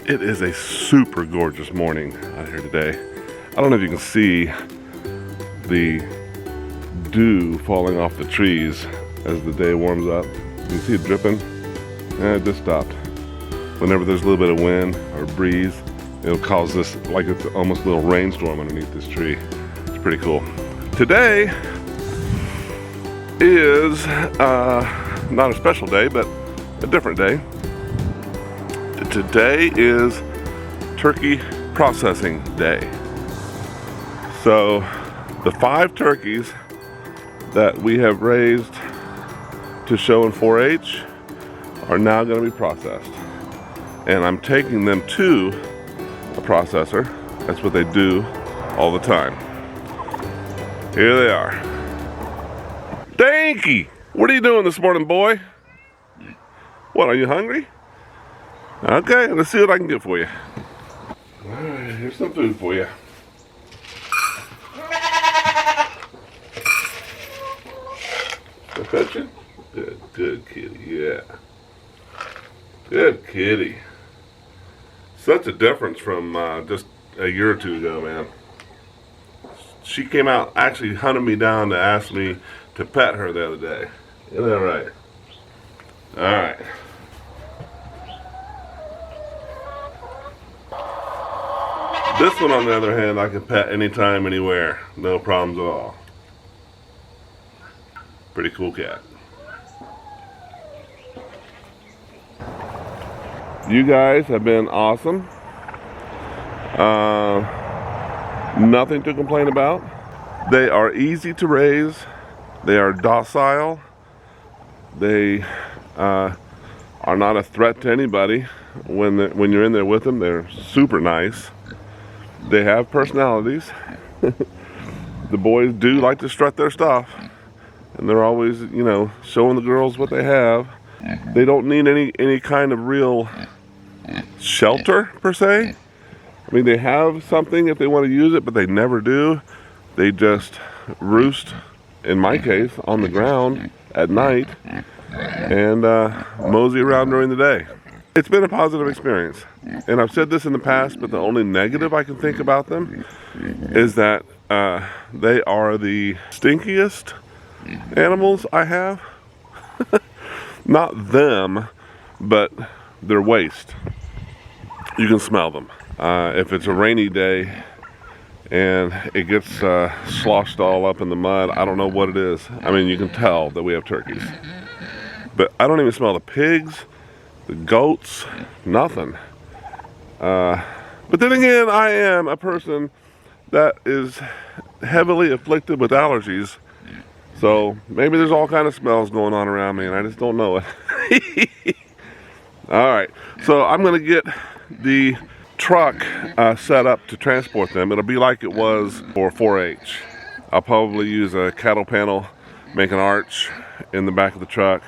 It is a super gorgeous morning out here today. I don't know if you can see the dew falling off the trees as the day warms up. You can see it dripping, and it just stopped. Whenever there's a little bit of wind or breeze, it'll cause this, like it's almost a little rainstorm underneath this tree. It's pretty cool. Today is not a special day, but a different day. Today is turkey processing day. So the 5 turkeys that we have raised to show in 4-H are now going to be processed. And I'm taking them to a processor. That's what they do all the time. Here they are. Danky! What are you doing this morning, boy? What, are you hungry? Okay, let's see what I can get for you. Alright, here's some food for you. Can I pet you? Good kitty, yeah. Good kitty. Such a difference from just a year or two ago, man. She came out, actually hunted me down to ask me to pet her the other day. Isn't that right? Alright. This one, on the other hand, I can pet anytime, anywhere. No problems at all. Pretty cool cat. You guys have been awesome. Nothing to complain about. They are easy to raise. They are docile. They are not a threat to anybody. When you're in there with them, they're super nice. They have personalities. The boys do like to strut their stuff, and they're always, you know, showing the girls what they have. They don't need any kind of real shelter per se. I mean, they have something if they want to use it, but they never do. They just roost, in my case, on the ground at night and mosey around during the day. It's been a positive experience, and I've said this in the past, but the only negative I can think about them is that they are the stinkiest animals I have. Not them, but their waste. You can smell them. If it's a rainy day and it gets sloshed all up in the mud, I don't know what it is. I mean, you can tell that we have turkeys. But I don't even smell the pigs, the goats, nothing. But then again, I am a person that is heavily afflicted with allergies. So maybe there's all kind of smells going on around me and I just don't know it. Alright, so I'm going to get the truck set up to transport them. It'll be like it was for 4-H. I'll probably use a cattle panel, make an arch in the back of the truck,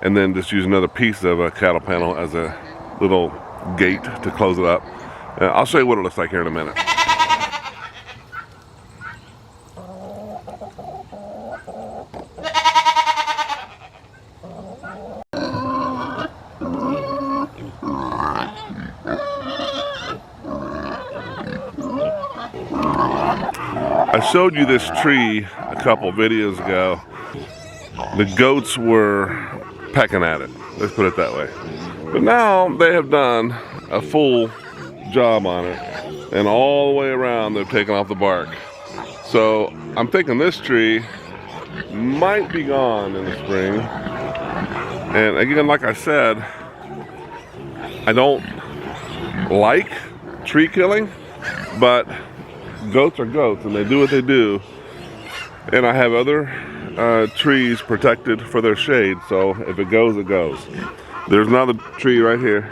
and then just use another piece of a cattle panel as a little gate to close it up. I'll show you what it looks like here in a minute. I showed you this tree a couple videos ago. The goats were pecking at it, let's put it that way. But now they have done a full job on it, and all the way around they've taken off the bark. So I'm thinking this tree might be gone in the spring. And again, like I said, I don't like tree killing, but goats are goats and they do what they do. And I have other trees protected for their shade, so if it goes, it goes. There's another tree right here.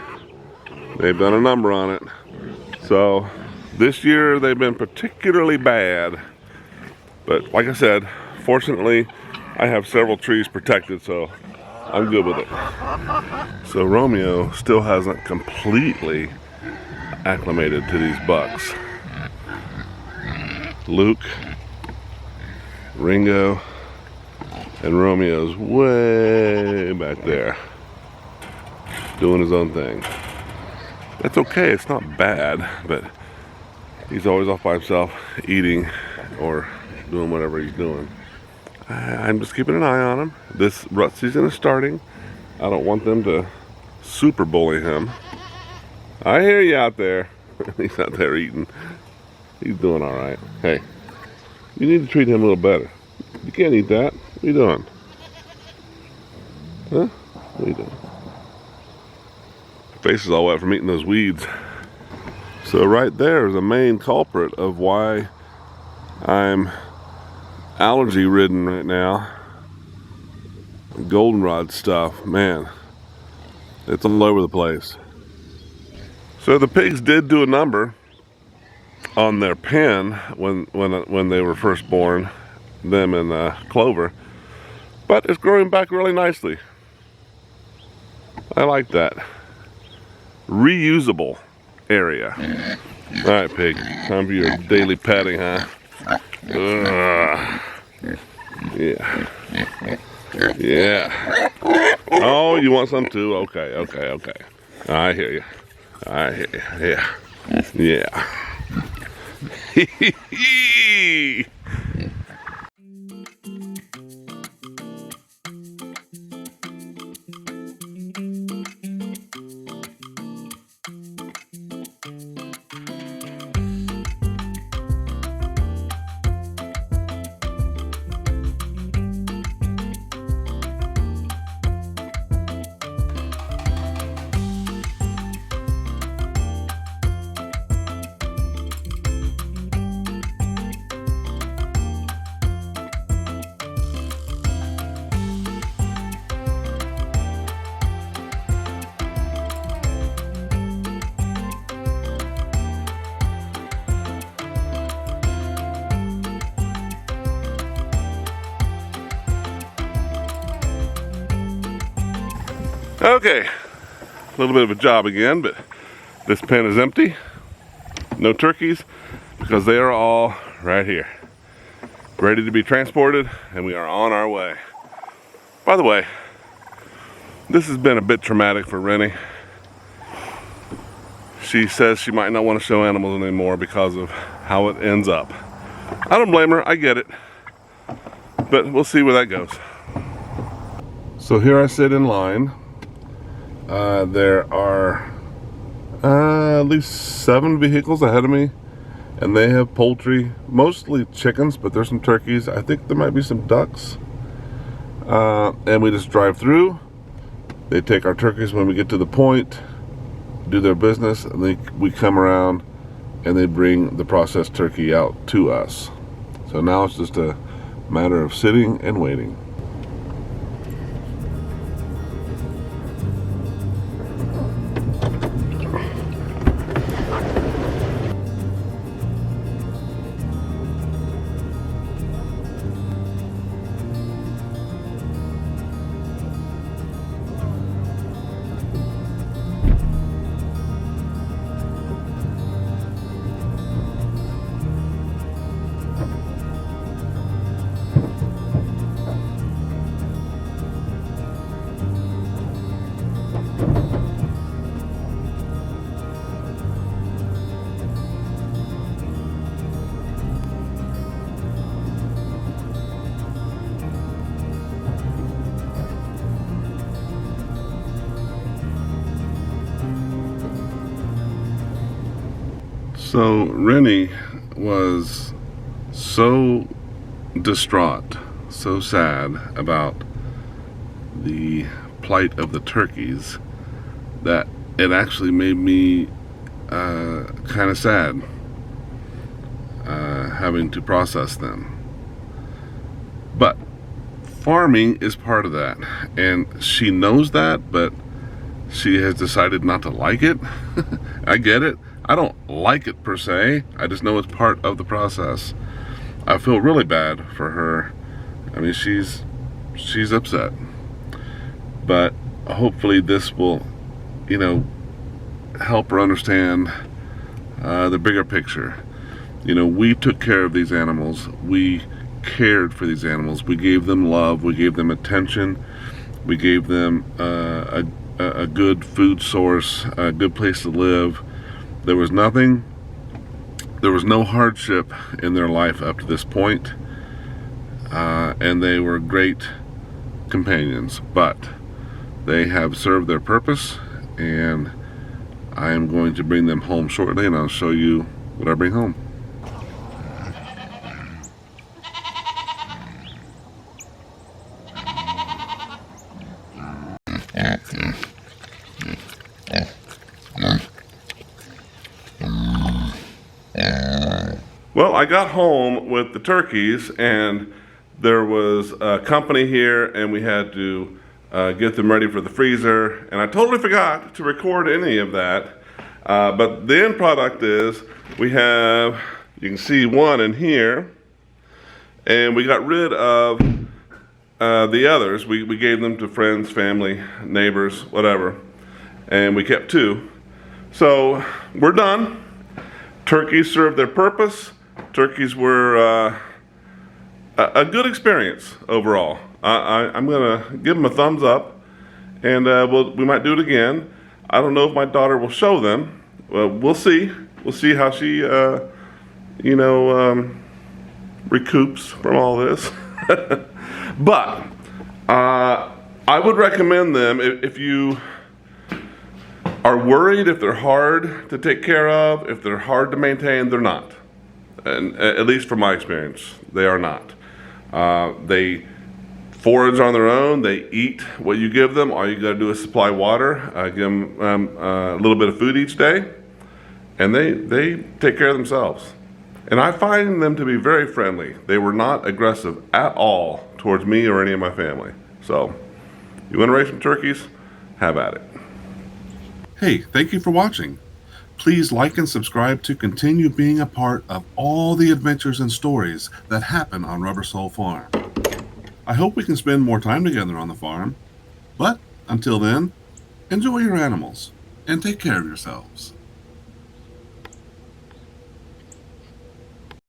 They've done a number on it. So this year they've been particularly bad. But like I said, fortunately I have several trees protected, so I'm good with it. So Romeo still hasn't completely acclimated to these bucks. Luke, Ringo, and Romeo's way back there doing his own thing. That's okay, it's not bad, but he's always off by himself eating or doing whatever he's doing. I'm just keeping an eye on him. This rut season is starting. I don't want them to super bully him. I hear you out there. He's out there eating. He's doing all right. Hey, you need to treat him a little better. You can't eat that. What are you doing? Huh? What are you doing? Face is all wet from eating those weeds. So right there is a main culprit of why I'm allergy ridden right now. Goldenrod stuff, man, it's all over the place. So the pigs did do a number on their pen when they were first born, them and Clover, but it's growing back really nicely. I like that. Reusable area. All right, pig, time for your daily petting, huh? Yeah. Yeah. Oh, you want some too? Okay. I hear you. Yeah. Yeah. Okay, a little bit of a job again, but this pen is empty. No turkeys, because they are all right here, ready to be transported, and we are on our way. By the way, this has been a bit traumatic for Rennie. She says she might not want to show animals anymore because of how it ends up. I don't blame her, I get it, but we'll see where that goes. So here I sit in line. There are at least 7 vehicles ahead of me, and they have poultry, mostly chickens, but there's some turkeys. I think there might be some ducks. And we just drive through. They take our turkeys when we get to the point, do their business, and we come around and they bring the processed turkey out to us. So now it's just a matter of sitting and waiting. So Rennie was so distraught, so sad about the plight of the turkeys that it actually made me kind of sad having to process them. But farming is part of that, and she knows that, but she has decided not to like it. I get it. I don't like it per se. I just know it's part of the process. I feel really bad for her. I mean, she's upset. But hopefully this will, you know, help her understand the bigger picture. You know, we took care of these animals. We cared for these animals. We gave them love. We gave them attention. We gave them a a good food source, a good place to live. There was no hardship in their life up to this point, and they were great companions, but they have served their purpose, and I am going to bring them home shortly, and I'll show you what I bring home. Well, I got home with the turkeys, and there was a company here, and we had to get them ready for the freezer, and I totally forgot to record any of that. But the end product is we have, you can see one in here, and we got rid of the others. We gave them to friends, family, neighbors, whatever, and we kept 2. So we're done. Turkeys served their purpose. Turkeys were a good experience overall. I'm gonna give them a thumbs up, and we might do it again. I don't know if my daughter will show them. We'll see. We'll see how she, recoups from all this. But I would recommend them if you are worried, if they're hard to take care of, if they're hard to maintain. They're not. And at least from my experience, they are not. They forage on their own. They eat what you give them. All you got to do is supply water, give them a little bit of food each day, and they take care of themselves. And I find them to be very friendly. They were not aggressive at all towards me or any of my family. So, you want to raise some turkeys? Have at it. Hey, thank you for watching. Please like and subscribe to continue being a part of all the adventures and stories that happen on Rubber Soul Farm. I hope we can spend more time together on the farm, but until then, enjoy your animals and take care of yourselves.